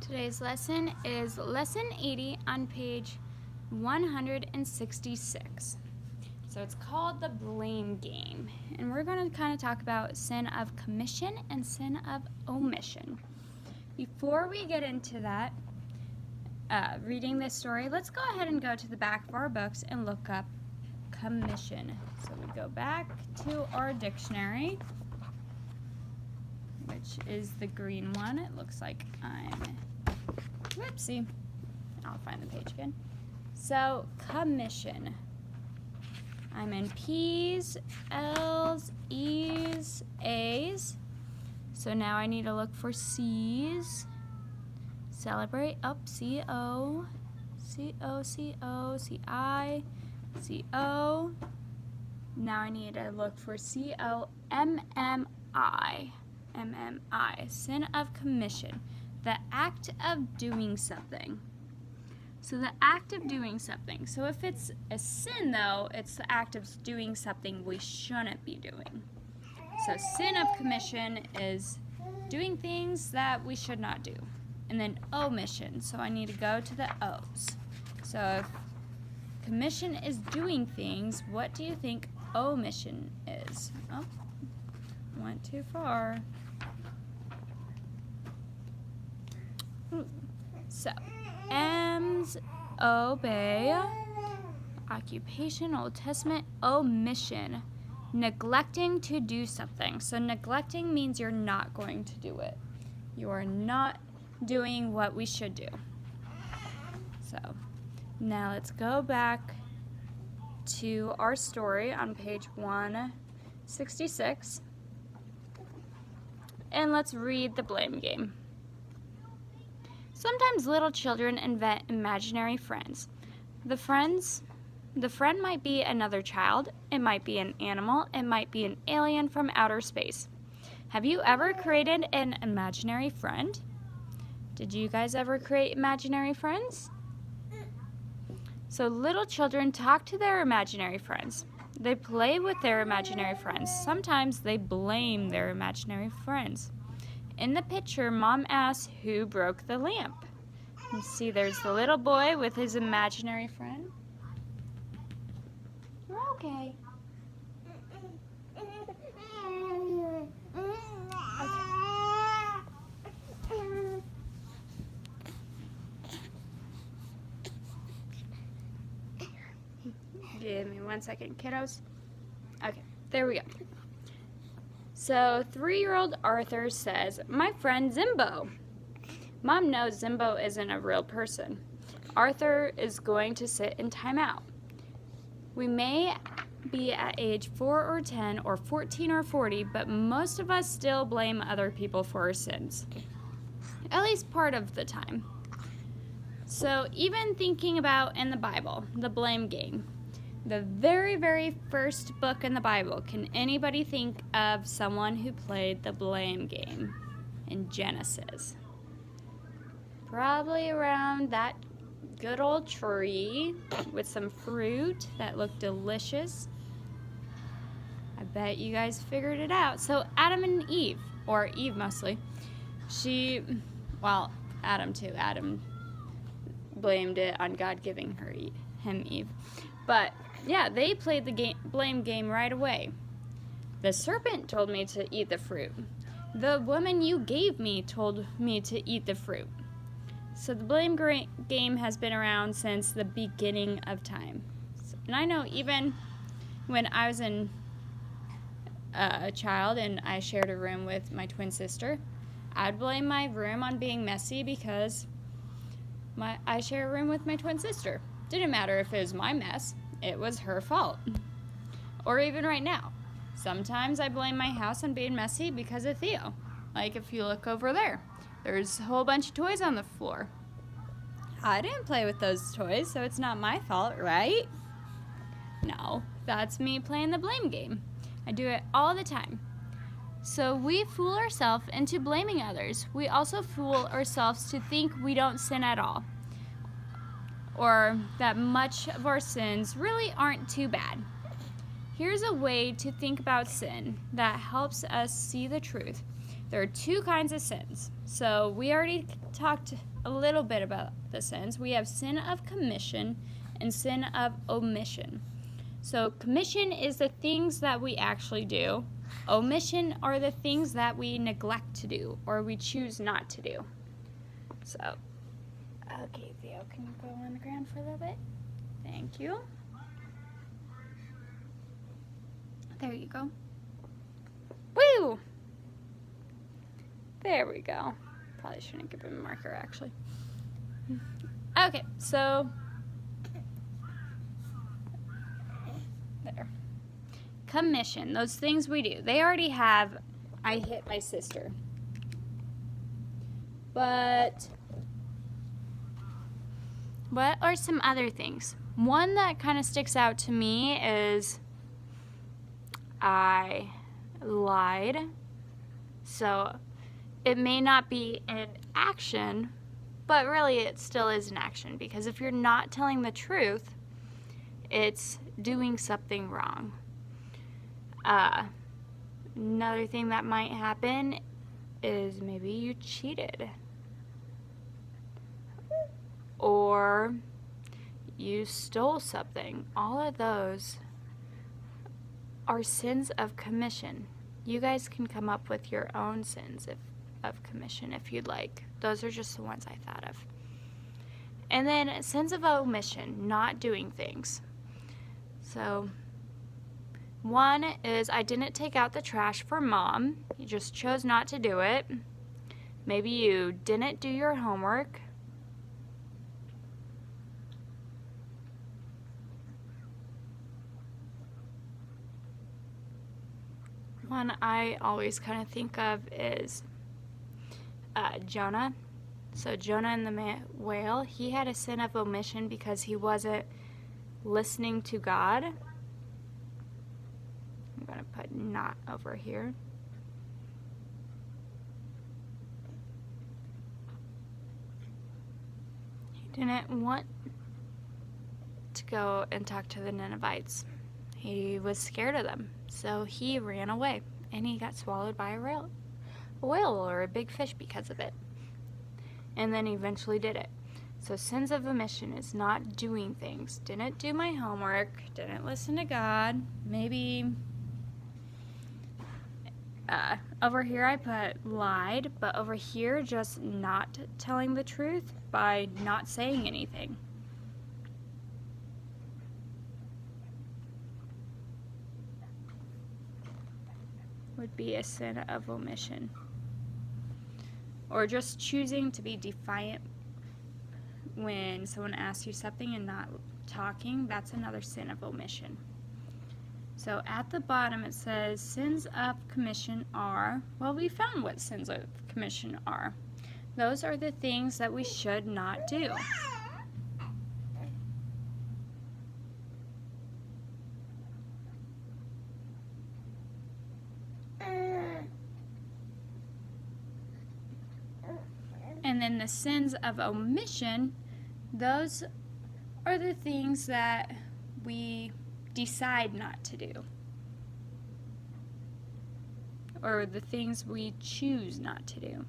Today's lesson is Lesson 80 on page 166. So it's called the blame game. And we're going to kind of talk about sin of commission and sin of omission. Before we get into that, reading this story, let's go ahead and go to the back of our books and look up commission. So we go back to our dictionary, which is the green one. It looks like whoopsie. I'll find the page again. So, commission. I'm in P's, L's, E's, A's. So now I need to look for C's. Celebrate up, C-O, C-O, C-O, C-I, C-O. Now I need to look for C-O-M-M-I. M-M-I. Sin of commission. The act of doing something. So the act of doing something. So if it's a sin, though, it's the act of doing something we shouldn't be doing. So sin of commission is doing things that we should not do. And then omission. So I need to go to the O's. So if commission is doing things, what do you think omission is? Oh, went too far. So, M's, obey, occupation, Old Testament, omission, neglecting to do something. So neglecting means you're not going to do it. You are not doing what we should do. So, now let's go back to our story on page 166. And let's read the blame game. Sometimes little children invent imaginary friends. The friend might be another child, it might be an animal, it might be an alien from outer space. Have you ever created an imaginary friend? Did you guys ever create imaginary friends? So little children talk to their imaginary friends. They play with their imaginary friends. Sometimes they blame their imaginary friends. In the picture, Mom asks who broke the lamp. You see there's the little boy with his imaginary friend. You're okay. Give me 1 second, kiddos. Okay, there we go. So, 3-year-old Arthur says, "My friend Zimbo." Mom knows Zimbo isn't a real person. Arthur is going to sit in timeout. We may be at age 4 or 10 or 14 or 40, but most of us still blame other people for our sins. At least part of the time. So, even thinking about in the Bible, the blame game. The very, very first book in the Bible. Can anybody think of someone who played the blame game in Genesis? Probably around that good old tree with some fruit that looked delicious. I bet you guys figured it out. So Adam and Eve, or Eve mostly, Adam too. Adam blamed it on God giving him Eve. But yeah, they played the blame game right away. The serpent told me to eat the fruit. The woman you gave me told me to eat the fruit. So the blame game has been around since the beginning of time. And I know even when I was a child and I shared a room with my twin sister, I'd blame my room on being messy because I share a room with my twin sister. Didn't matter if it was my mess. It was her fault. Or even right now. Sometimes I blame my house on being messy because of Theo. Like if you look over there, there's a whole bunch of toys on the floor. I didn't play with those toys, so it's not my fault, right? No, that's me playing the blame game. I do it all the time. So we fool ourselves into blaming others. We also fool ourselves to think we don't sin at all, or that much of our sins really aren't too bad. Here's a way to think about sin that helps us see the truth. There are two kinds of sins. So we already talked a little bit about the sins. We have sin of commission and sin of omission. So commission is the things that we actually do. Omission are the things that we neglect to do or we choose not to do. So, okay, Theo, can you go on the ground for a little bit? Thank you. There you go. Woo! There we go. Probably shouldn't give him a marker, actually. Okay, so there. Commission, those things we do. They already have, I hit my sister. But what are some other things? One that kind of sticks out to me is I lied. So it may not be an action, but really it still is an action, because if you're not telling the truth, it's doing something wrong. Another thing that might happen is maybe you cheated, or you stole something. All of those are sins of commission. You guys can come up with your own sins of commission if you'd like. Those are just the ones I thought of. And then sins of omission, not doing things. So one is I didn't take out the trash for Mom. You just chose not to do it. Maybe you didn't do your homework. One I always kind of think of is Jonah. So Jonah and the whale, he had a sin of omission because he wasn't listening to God. I'm going to put not over here. He didn't want to go and talk to the Ninevites. He was scared of them, so he ran away, and he got swallowed by a whale or a big fish because of it. And then eventually did it. So sins of omission is not doing things. Didn't do my homework, didn't listen to God. Maybe over here I put lied, but over here just not telling the truth by not saying anything. Would be a sin of omission. Or just choosing to be defiant when someone asks you something and not talking, that's another sin of omission. So at the bottom it says sins of commission are, well, we found what sins of commission are. Those are the things that we should not do. And then the sins of omission, those are the things that we decide not to do, or the things we choose not to do.